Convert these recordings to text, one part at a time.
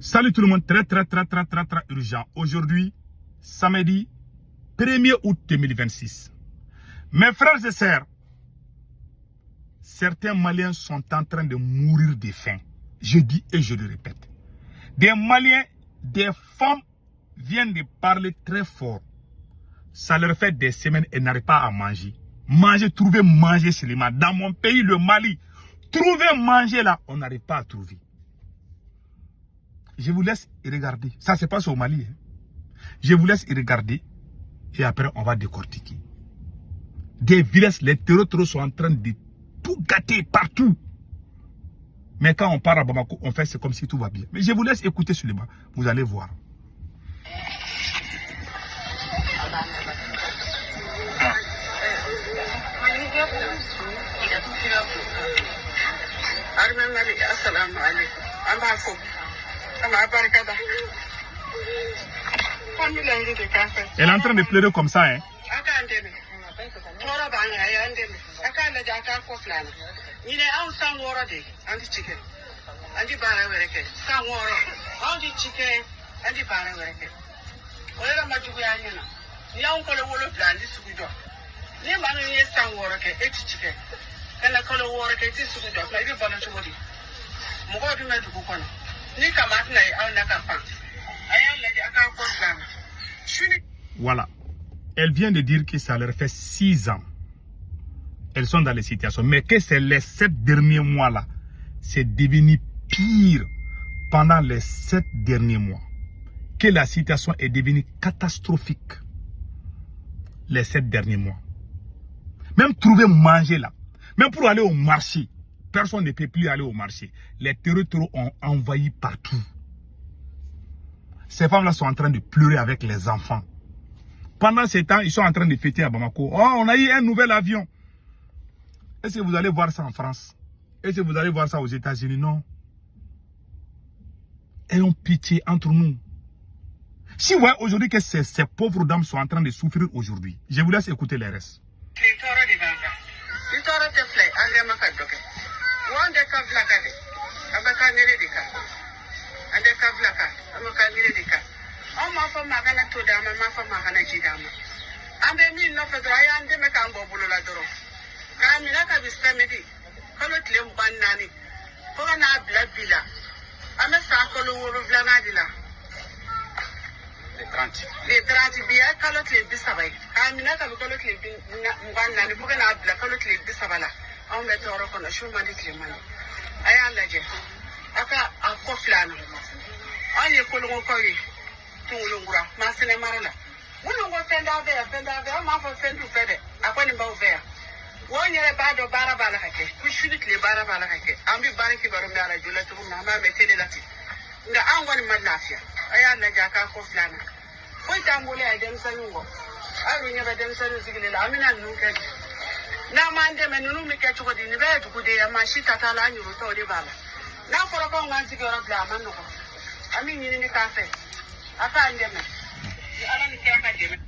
Salut tout le monde, très urgent. Aujourd'hui, samedi 1er août 2026. Mes frères et sœurs, certains Maliens sont en train de mourir de faim. Je dis et je le répète. Des Maliens, des femmes viennent de parler très fort. Ça leur fait des semaines et n'arrivent pas à manger. Trouver manger seulement. Dans mon pays, le Mali, trouver manger là, on n'arrive pas à trouver. Je vous laisse y regarder. Ça se passe au Mali. Hein. Je vous laisse y regarder. Et après, on va décortiquer. Des villages, les terroristes sont en train de tout gâter partout. Mais quand on part à Bamako, on fait c'est comme si tout va bien. Mais je vous laisse écouter sur le bas. Vous allez voir. Elle est en train de pleurer comme ça, hein. Voilà. Elle vient de dire que ça leur fait 6 ans. Elles sont dans les situations. Mais que c'est les 7 derniers mois-là, c'est devenu pire pendant les 7 derniers mois. Que la situation est devenue catastrophique. Les 7 derniers mois. Même trouver manger là. Même pour aller au marché. Personne ne peut plus aller au marché. Les terroristes ont envahi partout. Ces femmes-là sont en train de pleurer avec les enfants. Pendant ce temps, ils sont en train de fêter à Bamako. Oh, on a eu un nouvel avion. Est-ce que vous allez voir ça en France? Est-ce que vous allez voir ça aux États-Unis? Non. Ayons pitié entre nous. Si vous voyez aujourd'hui que ces pauvres dames sont en train de souffrir aujourd'hui, je vous laisse écouter les restes.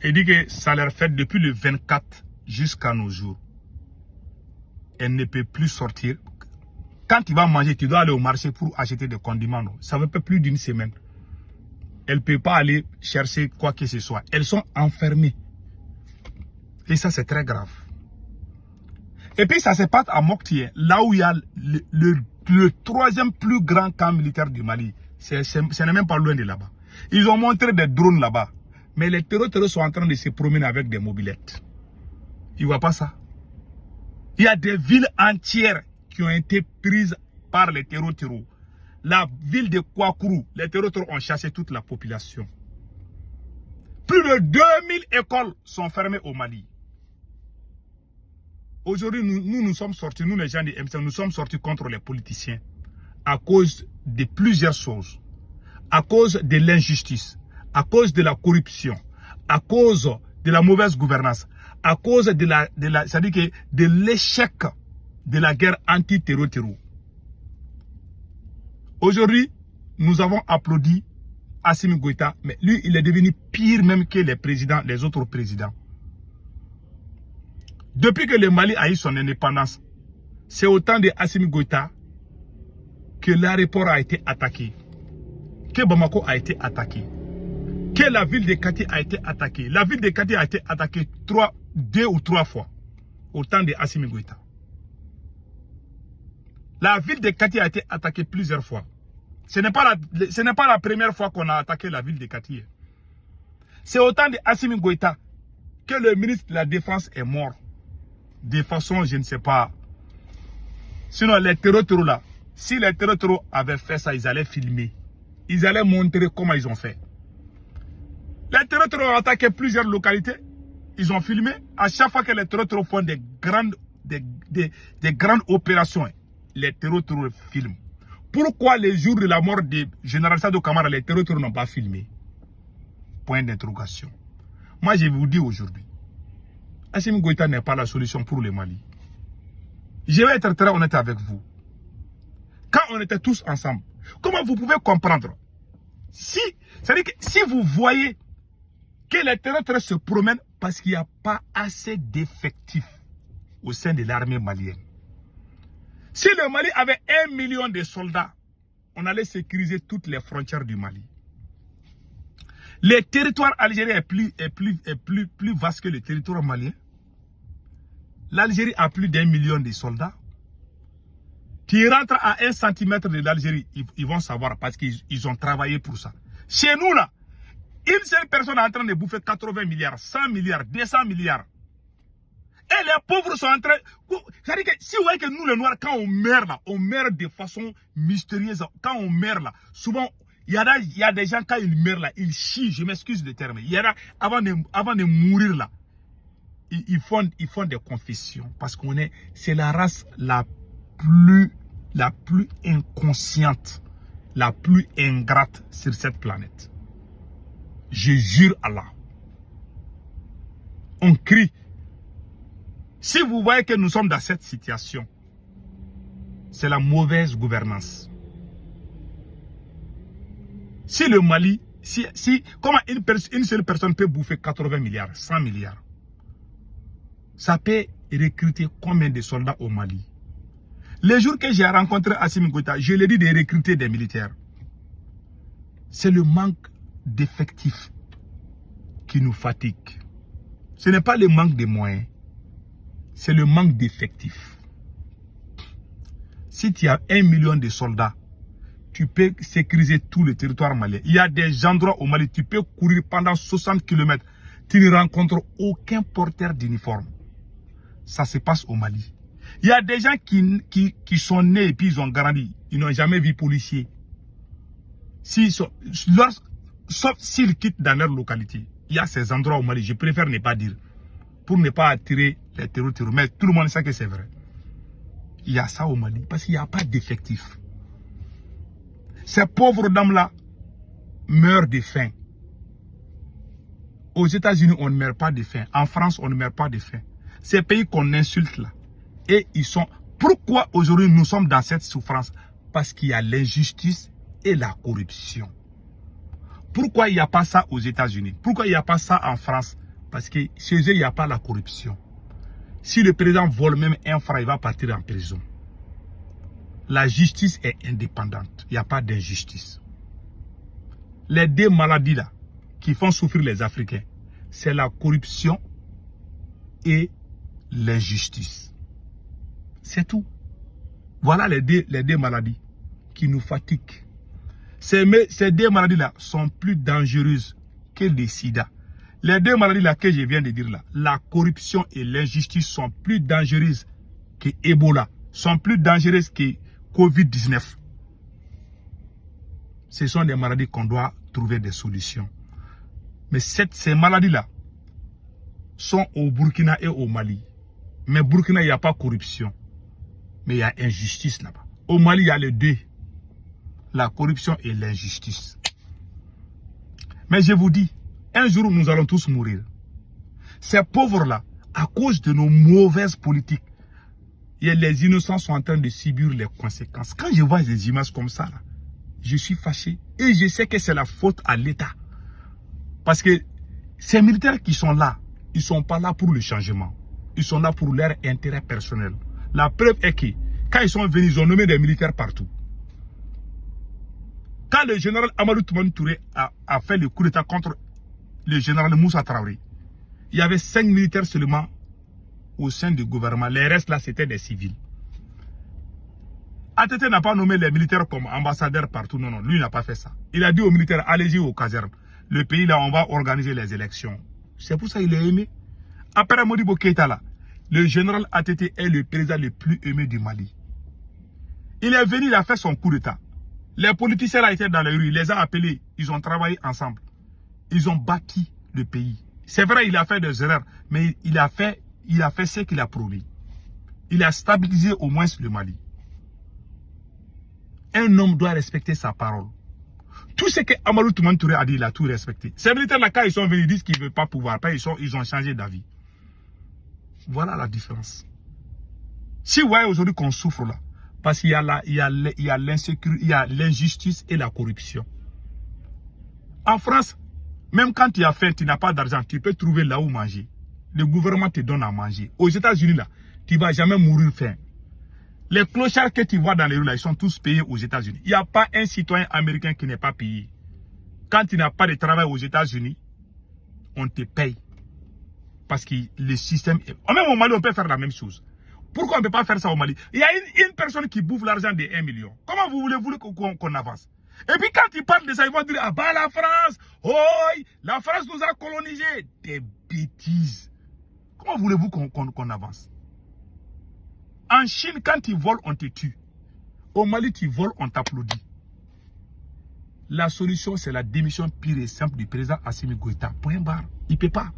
Il dit que ça leur fait depuis le 24 jusqu'à nos jours. Elle ne peut plus sortir. Quand tu vas manger, tu dois aller au marché pour acheter des condiments. Non. Ça ne fait plus d'une semaine. Elle ne peut pas aller chercher quoi que ce soit. Elles sont enfermées. Et ça, c'est très grave. Et puis, ça se passe à Mopti, là où il y a le troisième plus grand camp militaire du Mali. Ce n'est même pas loin de là-bas. Ils ont montré des drones là-bas. Mais les terroristes sont en train de se promener avec des mobylettes. Ils ne voient pas ça. Il y a des villes entières qui ont été prises par les terroristes. La ville de Kouakourou, les terroristes ont chassé toute la population. Plus de 2000 écoles sont fermées au Mali. Aujourd'hui, nous sommes sortis, nous les gens de M5, nous sommes sortis contre les politiciens à cause de plusieurs choses. À cause de l'injustice, à cause de la corruption, à cause de la mauvaise gouvernance, à cause de l'échec de la guerre anti-terroriste. Aujourd'hui, nous avons applaudi Assimi Goïta, mais lui, il est devenu pire même que les autres présidents. Depuis que le Mali a eu son indépendance, c'est au temps de Assimi Goïta que l'aéroport a été attaqué, que Bamako a été attaqué, que la ville de Kati a été attaquée. La ville de Kati a été attaquée 2 ou 3 fois au temps de Assimi Goïta. La ville de Kati a été attaquée plusieurs fois. Ce n'est pas la première fois qu'on a attaqué la ville de Kati. C'est au temps de Assimi Goïta que le ministre de la Défense est mort. De façon, je ne sais pas. Sinon, les terreaux là, si les terreaux avaient fait ça, ils allaient filmer. Ils allaient montrer comment ils ont fait. Les terreaux ont attaqué plusieurs localités. Ils ont filmé. À chaque fois que les terreaux font des grandes opérations, les terreaux filment. Pourquoi les jours de la mort de Général Sadou Camara, les terreaux n'ont pas filmé? Point d'interrogation. Moi, je vous dis aujourd'hui, Assimi Goïta n'est pas la solution pour le Mali. Je vais être très honnête avec vous. Quand on était tous ensemble, comment vous pouvez comprendre? C'est-à-dire que si vous voyez que les terroristes se promènent parce qu'il n'y a pas assez d'effectifs au sein de l'armée malienne. Si le Mali avait 1 million de soldats, on allait sécuriser toutes les frontières du Mali. Le territoire algérien est plus vaste que le territoire malien. L'Algérie a plus d'1 million de soldats. Tu rentres à 1 centimètre de l'Algérie, ils vont savoir parce qu'ils ont travaillé pour ça. Chez nous là, une seule personne est en train de bouffer 80 milliards, 100 milliards, 200 milliards. Et les pauvres sont en train... C'est-à-dire que si vous voyez que nous les Noirs, quand on meurt là, on meurt de façon mystérieuse. Quand on meurt là, souvent... Il y a des gens, quand ils meurent là, ils chient, je m'excuse de terme. Il y a avant de mourir là, ils font des confessions. Parce c'est la race la plus inconsciente, la plus ingrate sur cette planète. Je jure Allah. On crie. Si vous voyez que nous sommes dans cette situation, c'est la mauvaise gouvernance. Si le Mali, comment une seule personne peut bouffer 80 milliards, 100 milliards, ça peut recruter combien de soldats au Mali? Les jours que j'ai rencontré Assimi Goïta, je lui ai dit de recruter des militaires. C'est le manque d'effectifs qui nous fatigue. Ce n'est pas le manque de moyens, c'est le manque d'effectifs. Si tu as 1 million de soldats, tu peux sécuriser tout le territoire malien. Il y a des endroits au Mali, tu peux courir pendant 60 km. Tu ne rencontres aucun porteur d'uniforme. Ça se passe au Mali. Il y a des gens qui sont nés et puis ils ont grandi. Ils n'ont jamais vu policier. Sauf s'ils quittent dans leur localité. Il y a ces endroits au Mali, je préfère ne pas dire. Pour ne pas attirer les terroristes. Mais tout le monde sait que c'est vrai. Il y a ça au Mali parce qu'il n'y a pas d'effectifs. Ces pauvres dames-là meurent de faim. Aux États-Unis, on ne meurt pas de faim. En France, on ne meurt pas de faim. Ces pays qu'on insulte là. Et ils sont... Pourquoi aujourd'hui nous sommes dans cette souffrance? Parce qu'il y a l'injustice et la corruption. Pourquoi il n'y a pas ça aux États-Unis? Pourquoi il n'y a pas ça en France? Parce que chez eux, il n'y a pas la corruption. Si le président vole même un franc, il va partir en prison. La justice est indépendante. Il n'y a pas d'injustice. Les 2 maladies là qui font souffrir les Africains, c'est la corruption et l'injustice. C'est tout. Voilà les deux maladies qui nous fatiguent. Ces 2 maladies là sont plus dangereuses que le sida. Les 2 maladies là que je viens de dire là, la corruption et l'injustice sont plus dangereuses que Ebola, sont plus dangereuses que Covid-19. Ce sont des maladies qu'on doit trouver des solutions. Mais ces maladies-là sont au Burkina et au Mali. Mais au Burkina, il n'y a pas corruption. Mais il y a injustice là-bas. Au Mali, il y a les 2. La corruption et l'injustice. Mais je vous dis, un jour, nous allons tous mourir. Ces pauvres-là, à cause de nos mauvaises politiques, et les innocents sont en train de subir les conséquences. Quand je vois des images comme ça, là, je suis fâché. Et je sais que c'est la faute à l'État. Parce que ces militaires qui sont là, ils ne sont pas là pour le changement. Ils sont là pour leur intérêt personnel. La preuve est que, quand ils sont venus, ils ont nommé des militaires partout. Quand le général Amadou Toumani Touré a fait le coup d'état contre le général Moussa Traoré, il y avait 5 militaires seulement au sein du gouvernement. Les restes là, c'était des civils. ATT n'a pas nommé les militaires comme ambassadeurs partout. Non, non, lui n'a pas fait ça. Il a dit aux militaires, allez-y aux casernes. Le pays là, on va organiser les élections. C'est pour ça qu'il est aimé. Après Modibo Keïta là, le général ATT est le président le plus aimé du Mali. Il est venu, il a fait son coup d'état. Les politiciens là étaient dans les rues, il les a appelés, ils ont travaillé ensemble. Ils ont bâti le pays. C'est vrai, il a fait des erreurs, mais il a fait ce qu'il a promis. Il a stabilisé au moins le Mali. Un homme doit respecter sa parole. Tout ce que Amadou Toumani Touré a dit, il a tout respecté. Ces militaires là, quand ils sont venus, ils disent qu'ils ne veulent pas pouvoir. Ils ont changé d'avis. Voilà la différence. Si vous voyez aujourd'hui qu'on souffre là, parce qu'il y a l'insécurité, il y a l'injustice et la corruption. En France, même quand tu as faim, tu n'as pas d'argent, tu peux trouver là où manger. Le gouvernement te donne à manger. Aux États-Unis là, tu ne vas jamais mourir faim. Les clochards que tu vois dans les rues là, ils sont tous payés aux États-Unis. Il n'y a pas un citoyen américain qui n'est pas payé. Quand tu n'as pas de travail aux États-Unis, on te paye. Parce que le système... Même au Mali, on peut faire la même chose. Pourquoi on ne peut pas faire ça au Mali? Il y a une personne qui bouffe l'argent de 1 million. Comment vous voulez qu'on avance? Et puis quand ils parlent de ça, ils vont dire, ah bah la France, oh, la France nous a colonisés. Des bêtises. Comment voulez-vous qu'on avance? En Chine, quand tu voles, on te tue. Au Mali, tu voles, on t'applaudit. La solution, c'est la démission pure et simple du président Assimi Goïta. Point barre. Il ne peut pas.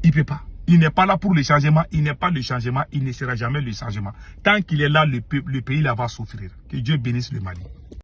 Il ne peut pas. Il n'est pas là pour le changement. Il n'est pas le changement. Il ne sera jamais le changement. Tant qu'il est là, le pays là va souffrir. Que Dieu bénisse le Mali.